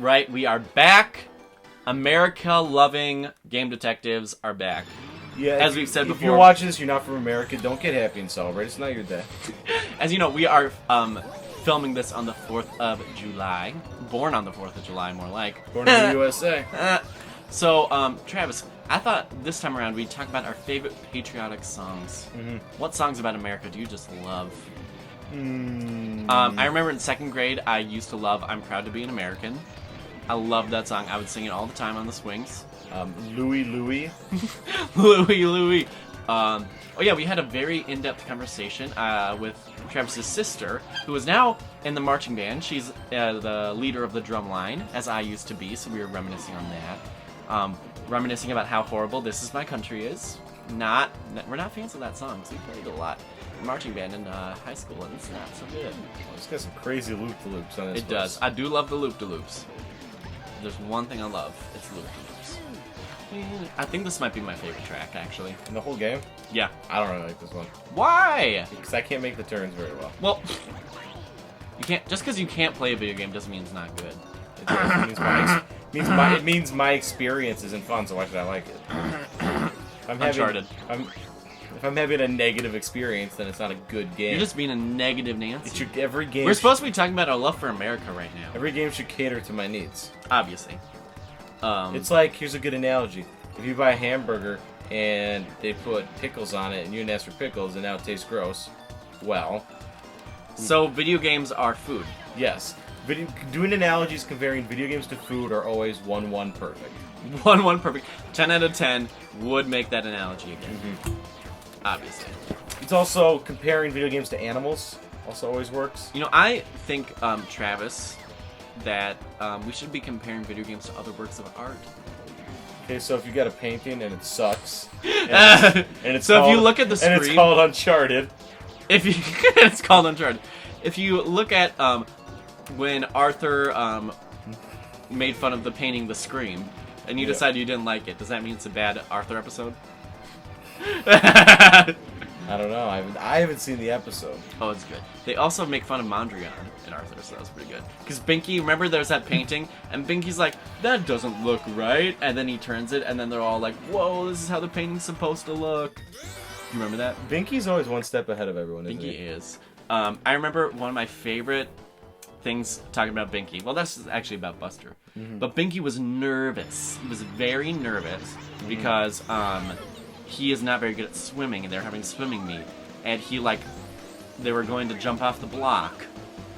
right. We are back. America-loving game detectives are back. Yeah, as we've said before. If you're watching this, you're not from America, don't get happy and celebrate. It's not your day. As you know, we are filming this on the 4th of July. Born on the 4th of July, more like. Born in the USA. So, Travis, I thought this time around we'd talk about our favorite patriotic songs. Mm-hmm. What songs about America do you just love? I remember in 2nd grade, I used to love I'm Proud to Be an American. I loved that song. I would sing it all the time on the swings. Louie Louie. Louie Louie. Oh yeah, we had a very in-depth conversation with Travis's sister, who is now in the marching band. She's the leader of the drum line, as I used to be, so we were reminiscing on that. Reminiscing about how horrible This Is My Country is. We're not fans of that song, so we played it a lot. Marching band in high school, and it's not so good. It's got some crazy loop-de-loops on this. It does. I do love the loop-de-loops. There's one thing I love. It's loop-de-loops. I think this might be my favorite track, actually. In the whole game? Yeah. I don't really like this one. Why? Because I can't make the turns very well. Well, you can't. Just because you can't play a video game doesn't mean it's not good. It means my experience isn't fun, so why should I like it? Uncharted. If I'm having a negative experience, then it's not a good game. You're just being a negative Nancy. Every game. We're supposed to be talking about our love for America right now. Every game should cater to my needs. Obviously. It's like, here's a good analogy. If you buy a hamburger and they put pickles on it, and you didn't ask for pickles, and now it tastes gross, well... So, video games are food. Yes. Doing analogies comparing video games to food are always 1-1 perfect. 1-1 perfect. 10 out of 10 would make that analogy again. Mm-hmm. Obviously. It's also comparing video games to animals. Also always works. You know, I think, Travis, that we should be comparing video games to other works of art. Okay, so if you got a painting and it sucks, and it's so called, if you look at the screen, and it's called Uncharted. It's called Uncharted. If you look at when Arthur made fun of the painting The Scream, and you decide you didn't like it, does that mean it's a bad Arthur episode? I don't know. I haven't seen the episode. Oh, it's good. They also make fun of Mondrian in Arthur, so that was pretty good. Because Binky, remember there's that painting, and Binky's like, that doesn't look right, and then he turns it, and then they're all like, whoa, this is how the painting's supposed to look. Do you remember that? Binky's always one step ahead of everyone, isn't he? Binky is. I remember one of my favorite things talking about Binky. Well, that's actually about Buster. Mm-hmm. But Binky was nervous. He was very nervous because he is not very good at swimming, and they're having swimming meet. And they were going to jump off the block,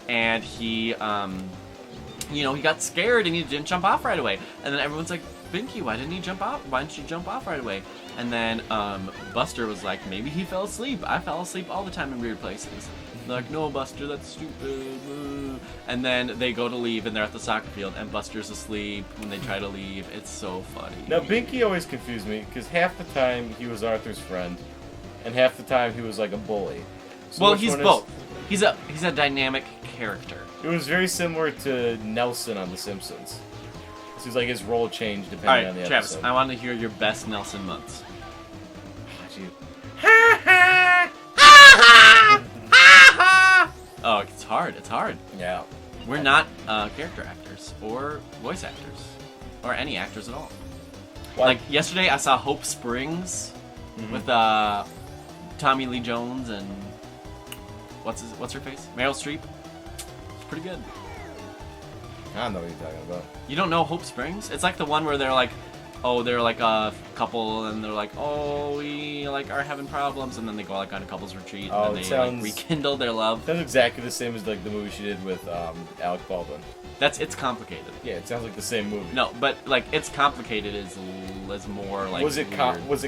and he got scared and he didn't jump off right away. And then everyone's like, Binky, why didn't you jump off? Why didn't you jump off right away? And then Buster was like, maybe he fell asleep. I fell asleep all the time in weird places. They're like, no, Buster, that's stupid. And then they go to leave, and they're at the soccer field, and Buster's asleep when they try to leave. It's so funny. Now, Binky always confused me, because half the time he was Arthur's friend, and half the time he was like a bully. So well, he's both. He's a dynamic character. It was very similar to Nelson on The Simpsons. It seems like his role changed depending on the Travis, episode. I want to hear your best Nelson months. Oh, it's hard. It's hard. Yeah. We're not character actors or voice actors or any actors at all. What? Like yesterday, I saw Hope Springs with Tommy Lee Jones and what's her face? Meryl Streep. It's pretty good. I don't know what you're talking about. You don't know Hope Springs? It's like the one where they're like a couple, and they're like, oh, we are having problems, and then they go on a couples retreat, and then they rekindle their love. Sounds exactly the same as the movie she did with Alec Baldwin. It's complicated. Yeah, it sounds like the same movie. No, but It's Complicated is more like. Was it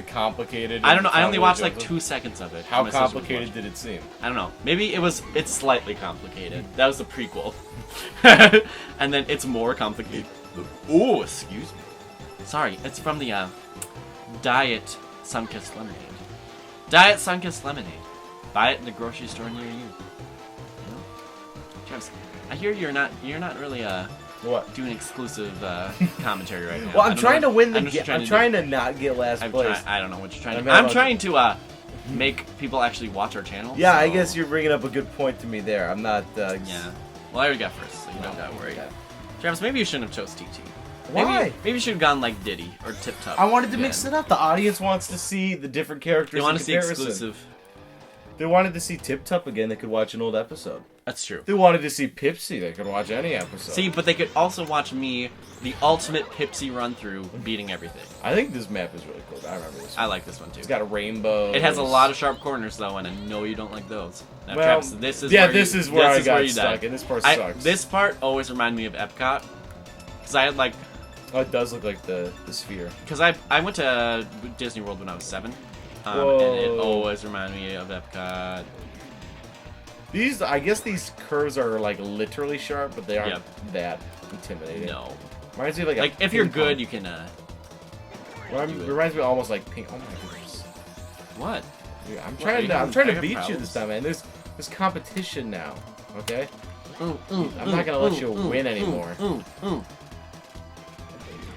complicated? I don't know. I only watched 2 seconds of it. How complicated did it seem? I don't know. Maybe it's slightly complicated. That was the prequel. And then it's more complicated. Oh, excuse me. Sorry, it's from the Diet Sunkist Lemonade. Diet Sunkist Lemonade. Buy it in the grocery store near you. Travis, I hear you're not really what? Doing exclusive commentary right now. Well, I'm trying to win the game. I'm trying to not get last place. I don't know what you're trying to do. I'm trying to make people actually watch our channel. Yeah, so. I guess you're bringing up a good point to me there. I'm not... Yeah. Well, I already got first, so you don't gotta worry. Travis, maybe you shouldn't have chose TT. Why? Maybe you should have gone like Diddy or Tip Top. I wanted to mix it up. The audience wants to see the different characters. They want to see comparison. exclusive. They wanted to see Tip Top again. They could watch an old episode. That's true. They wanted to see Pipsy. They could watch any episode. See, but they could also watch me, the ultimate Pipsy run-through, beating everything. I think this map is really cool. I remember this one. I like this one, too. It's got a rainbow. It has a lot of sharp corners, though, and I know you don't like those. Now, well, Travis, this is where I got you stuck, died. and this part sucks. This part always reminded me of Epcot. Because I had, like... Oh, it does look like the sphere. Because I went to Disney World when I was 7. And it always reminded me of Epcot. I guess these curves are like literally sharp, but they aren't that intimidating. No. Reminds me of like if you're good, you can. Reminds me almost like pink. Oh my goodness. What? Dude, I'm trying to beat you this time, man. There's competition now. Okay. I'm not gonna let you win anymore.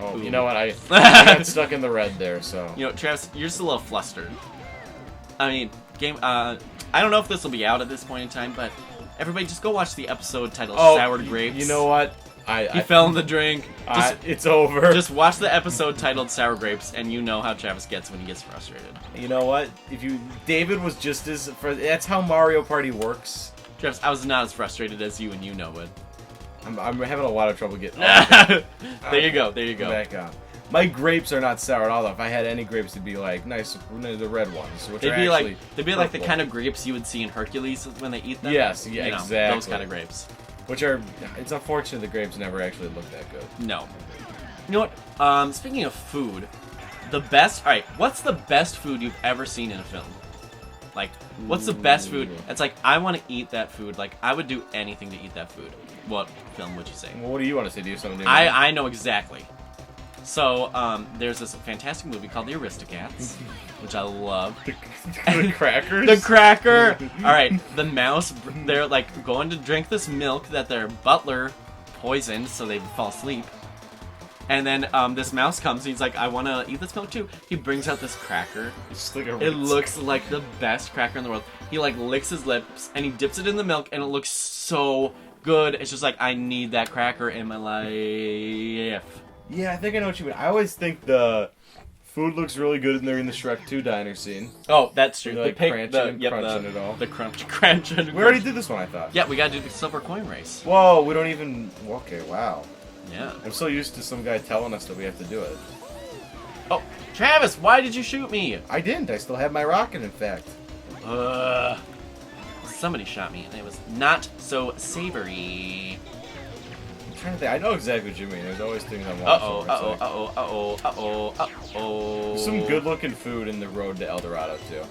Oh, you know what? I got stuck in the red there, so. You know, Travis, you're just a little flustered. I mean, I don't know if this will be out at this point in time, but everybody just go watch the episode titled Sour Grapes. You know what? He fell in the drink. It's over. Just watch the episode titled Sour Grapes, and you know how Travis gets when he gets frustrated. You know what? David was just that's how Mario Party works. Travis, I was not as frustrated as you, and you know it. I'm having a lot of trouble getting. There you go. Back on. My grapes are not sour at all. Though. If I had any grapes, they'd be like nice, the red ones. Which they'd be like the kind of grapes you would see in Hercules when they eat them. Yes, yeah, exactly. Those kind of grapes. It's unfortunate the grapes never actually look that good. No. You know what? Speaking of food, what's the best food you've ever seen in a film? Like, what's the best food? It's like, I want to eat that food. Like, I would do anything to eat that food. What film would you say? Well, what do you want to say? Do you have something? I know exactly. So, there's this fantastic movie called The Aristocats, which I love. The crackers? The cracker! Alright, the mouse, they're like going to drink this milk that their butler poisoned so they fall asleep. And then this mouse comes and he's like, I want to eat this milk too. He brings out this cracker. It looks like the best cracker in the world. He like licks his lips and he dips it in the milk and it looks so good. It's just like, I need that cracker in my life. Yeah, I think I know what you mean. I always think the food looks really good in the Shrek 2 diner scene. Oh, that's true. Like crunching it all. The crunch. We already did this one, I thought. Yeah, we gotta do the silver coin race. Whoa, we don't even... Okay, wow. Yeah. I'm so used to some guy telling us that we have to do it. Oh, Travis, why did you shoot me? I didn't. I still have my rocket, in fact. Somebody shot me, and it was not so savory. I'm trying to think. I know exactly what you mean. There's always things I'm watching. There's some good-looking food in the Road to El Dorado, too.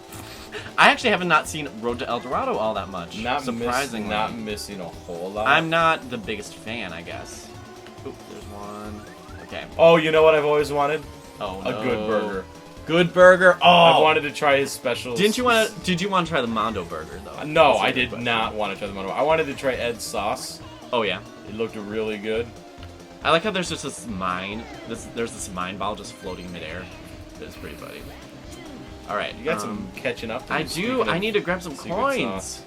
I actually have not seen Road to El Dorado all that much. Surprisingly. Not missing a whole lot. I'm not the biggest fan, I guess. Oop, there's one. Okay. Oh, you know what I've always wanted? Oh, no. A good burger. Good burger. Oh, I wanted to try his special. Did you want to try the Mondo burger though? No, I did not want to try the Mondo. I wanted to try Ed's sauce. Oh yeah, it looked really good. I like how there's just this mine. There's this mine ball just floating midair. It's pretty funny. All right, you got some catching up to I do. I need to grab some coins.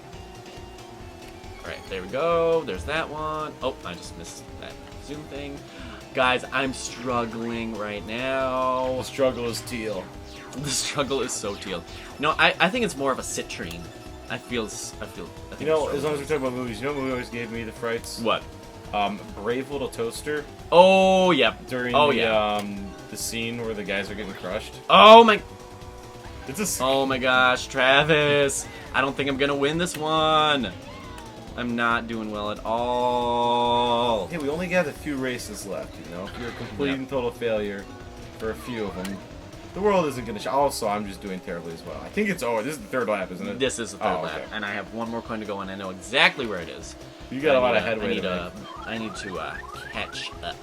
All right, there we go. There's that one. Oh, I just missed that zoom thing. Guys, I'm struggling right now. The struggle is teal. The struggle is so teal. No, I think it's more of a citrine. I think you know, as long as we're talking about movies, you know what movie always gave me the frights? What? Brave Little Toaster. Oh yeah. During the scene where the guys are getting crushed. Oh my. Oh my gosh, Travis! I don't think I'm gonna win this one. I'm not doing well at all. Hey, we only got a few races left, you know? If you're a complete and total failure for a few of them, the world isn't going to... Also, I'm just doing terribly as well. I think it's... Oh, this is the third lap, isn't it? This is the third lap, and I have one more coin to go, and I know exactly where it is. You got a lot of headway I need to catch up,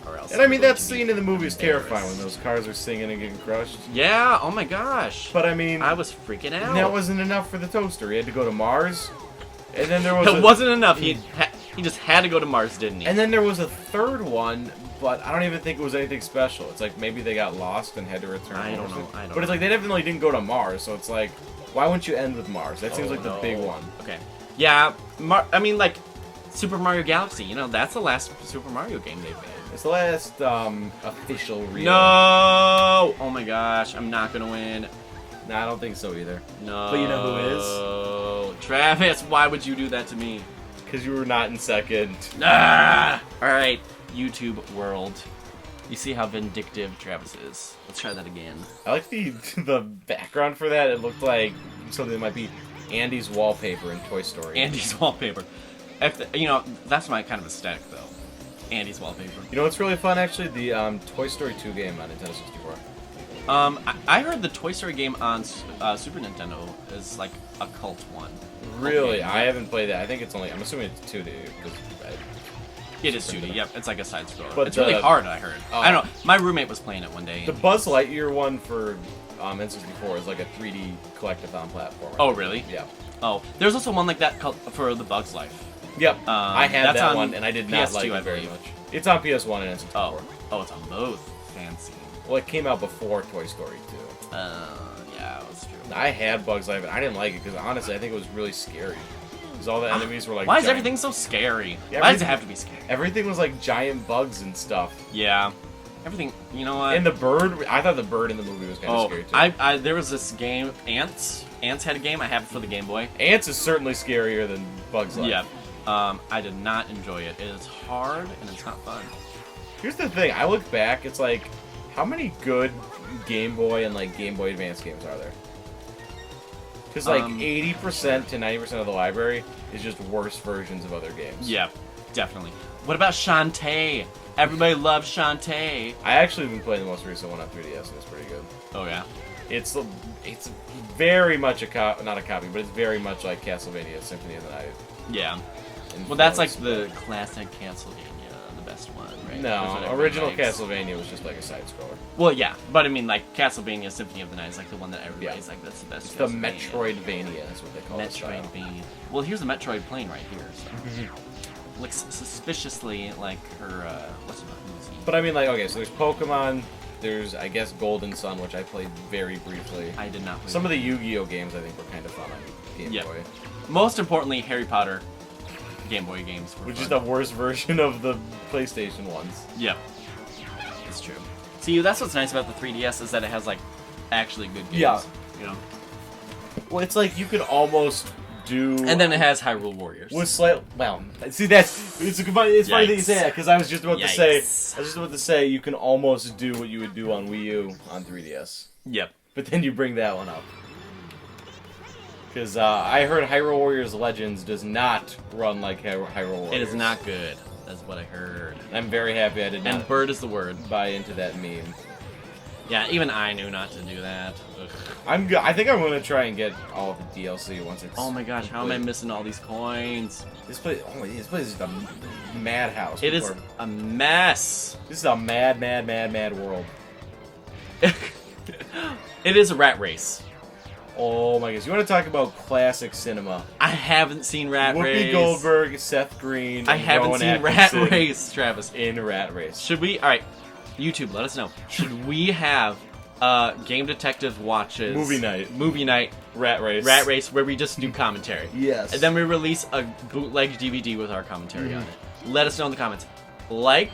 or else... And I mean, that scene in the movie is terrifying when those cars are singing and getting crushed. Yeah, oh my gosh. But I mean... I was freaking out. That wasn't enough for the toaster. He had to go to Mars... And then there was it wasn't enough. He just had to go to Mars, didn't he? And then there was a third one, but I don't even think it was anything special. It's like maybe they got lost and had to return. I don't know. But it's like they definitely didn't go to Mars, so it's like, why wouldn't you end with Mars? That seems like the big one. Okay. Yeah, I mean, like, Super Mario Galaxy. You know, that's the last Super Mario game they've made. It's the last official real. No! Oh my gosh, I'm not gonna win. No, I don't think so either. No. But you know who is? Travis, why would you do that to me? Because you were not in second. Ah! Alright, YouTube world. You see how vindictive Travis is. Let's try that again. I like the background for that. It looked like something that might be Andy's wallpaper in Toy Story. Andy's wallpaper. You know, that's my kind of aesthetic, though. Andy's wallpaper. You know what's really fun, actually? The Toy Story 2 game on Nintendo 64. I heard the Toy Story game on Super Nintendo is like a cult one. Really? Okay, I haven't played that. I think it's only... I'm assuming it's 2D. It is 2D, yep. It's like a side scroller. But it's really hard, I heard. Oh. I don't know. My roommate was playing it one day. The Buzz Lightyear one for N64 is like a 3D collectathon platform. Oh, really? Yeah. Oh, there's also one like that called for the Bug's Life. Yep. I had that's that on one, and I did not PS2, like I it very believe. much. It's on PS1 and N64. Oh, it's on both. Fancy. Well, it came out before Toy Story 2. Yeah, that's true. I had Bug's Life, and I didn't like it because honestly, I think it was really scary. Because all the enemies were like. Why is giant... everything so scary? Yeah, Why does it have to be scary? Everything was like giant bugs and stuff. Yeah. Everything. You know what? And the bird, I thought the bird in the movie was kind of scary too. There was this game, Ants. Ants had a game. I have it for the Game Boy. Ants is certainly scarier than Bug's Life. Yeah. I did not enjoy it. It is hard and it's not fun. Here's the thing. I look back. It's like, how many good Game Boy and like Game Boy Advance games are there? Because like 80% to 90% of the library is just worse versions of other games. Yeah, definitely. What about Shantae? Everybody loves Shantae. I actually have been playing the most recent one on 3DS, and it's pretty good. Oh yeah. It's very much not a copy, but it's very much like Castlevania Symphony of the Night. Yeah. Well, that's like the classic Castlevania, the best one, right? No, original Castlevania was just like a side scroller. Well, yeah, but I mean, like Castlevania Symphony of the Night is like the one that everybody's like, that's the best. It's the Metroidvania, that's what they call it. Metroidvania. Well, here's a Metroid plane right here. So. Looks suspiciously like her. What's it? But I mean, like, okay, so there's Pokemon. There's, I guess, Golden Sun, which I played very briefly. I did not play Some of the Yu-Gi-Oh games I think were kind of fun on Game Boy. Most importantly, Harry Potter Game Boy games were Which fun. is the worst version of the PlayStation ones. Yep. It's true. See, that's what's nice about the 3DS is that it has, like, actually good games. Yeah. You know? Well, it's like you could almost do... And then it has Hyrule Warriors. With slight... Well, see, it's funny that you say that, because I was just about to say, you can almost do what you would do on Wii U on 3DS. Yep. But then you bring that one up. Because I heard Hyrule Warriors Legends does not run like Hyrule Warriors. It is not good. That's what I heard. I'm very happy I did not. And bird is the word. Buy into that meme. Yeah, even I knew not to do that. Ugh. I think I'm gonna try and get all of the DLC once it's. Oh my gosh, how am I missing all these coins? This place is just a madhouse. It is a mess. This is a mad world. It is a rat race. Oh my gosh! You want to talk about classic cinema? I haven't seen Rat Race. Whoopi Goldberg, Seth Green. I haven't seen Rat Race, Travis. In Rat Race. Should we? All right, YouTube, let us know. Should we have Game Detective watches movie night Rat Race where we just do commentary? Yes. And then we release a bootleg DVD with our commentary on it. Let us know in the comments. Like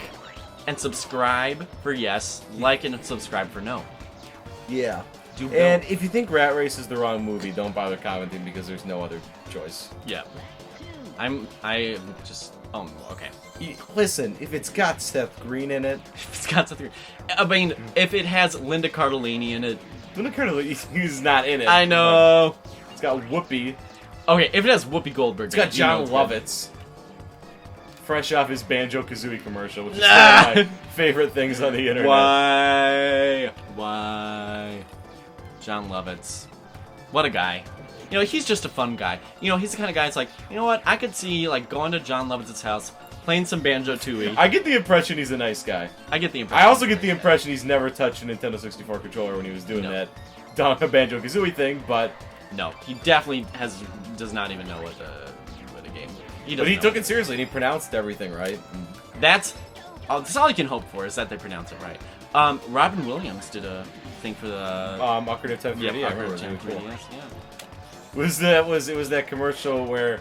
and subscribe for yes. Like and subscribe for no. Yeah. And if you think Rat Race is the wrong movie, don't bother commenting because there's no other choice. Yeah. I just... Oh, okay. Listen, if it's got Seth Green in it... If it's got Seth Green... I mean, if it has Linda Cardellini in it... Linda Cardellini's not in it. I know. It's got Whoopi. Okay, if it has Whoopi Goldberg... It's got John Lovitz. Fresh off his Banjo-Kazooie commercial, which is one of my favorite things on the internet. Why? John Lovitz. What a guy. You know, he's just a fun guy. You know, he's the kind of guy that's like, you know what, I could see, like, going to John Lovitz's house, playing some Banjo-Tooie. I get the impression he's a nice guy. I get the impression. I also get the impression he's never touched a Nintendo 64 controller when he was doing that Banjo-Kazooie thing, but... No, he definitely does not even know what a game... But he took it seriously, and he pronounced everything right. That's all you can hope for, is that they pronounce it right. Robin Williams did a thing for the... Ocarina of Time 3D. Yeah, Ocarina of Time 3D, yeah. It was that commercial where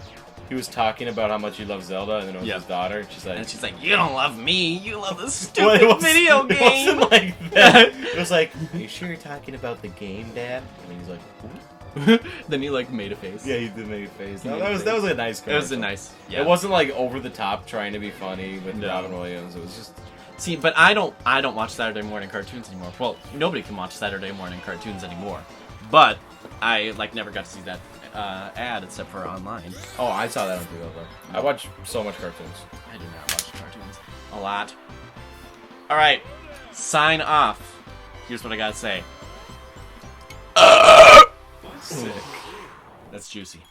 he was talking about how much he loves Zelda, and then it was Yeah. his daughter. She's like, And she's like, "You don't love me. You love the Well, stupid video It game." wasn't like that. It was like, are you sure you're talking about the game, Dad? And he's like, what? Then he like made a face. Yeah, he did make a face. He That, made a was face. a nice. It was a commercial. nice. Yeah. It wasn't like over the top trying to be funny with No. Robin Williams. It was just. See, but I don't watch Saturday morning cartoons anymore. Well, nobody can watch Saturday morning cartoons anymore. But I like never got to see that ad except for online. Oh, I saw that on TV though. I watch so much cartoons. I do not watch cartoons a lot. All right, sign off. Here's what I gotta say. Sick. That's juicy.